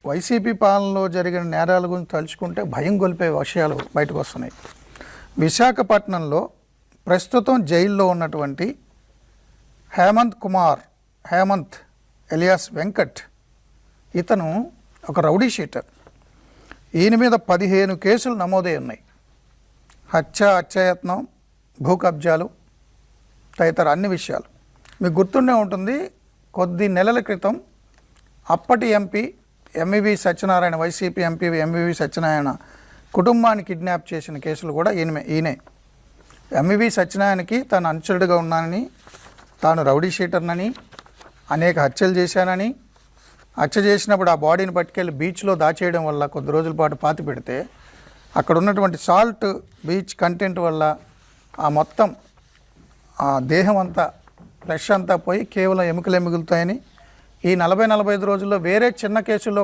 YCP పాలనలో జరిగిన నేరాల గురించి తలుచుకుంటే భయం గొలిపే విషయాలు బయటకు వస్తున్నాయి. విశాఖపట్నంలో ప్రస్తుతం జైల్లో ఉన్నటువంటి హేమంత్ ఎలియాస్ వెంకట్, ఇతను ఒక రౌడీ షీటర్. ఈయన మీద 15 కేసులు నమోదై ఉన్నాయి. హత్యాయత్నం, భూ కబ్జాలు తదితర అన్ని విషయాలు. మీకు గుర్తుండే ఉంటుంది, కొద్ది నెలల క్రితం అప్పటి MP MVV Satyanarayana, YCP MP MVV Satyanarayana కుటుంబాన్ని కిడ్నాప్ చేసిన కేసులు కూడా ఈయనే. ఎంవివి సత్యనారాయణకి తాను అనుచరుడుగా ఉన్నానని, తాను రౌడీ షీటర్నని, అనేక హత్యలు చేశానని, హత్య చేసినప్పుడు ఆ బాడీని పట్టుకెళ్ళి బీచ్లో దాచేయడం వల్ల కొద్ది రోజుల పాటు పాతి పెడితే అక్కడ ఉన్నటువంటి సాల్ట్ బీచ్ కంటెంట్ వల్ల ఆ మొత్తం ఆ దేహం అంతా, ఫ్లెష్ అంతా పోయి కేవలం ఎముకలే మిగులుతాయని, ఈ 40-45 రోజుల్లో వేరే చిన్న కేసుల్లో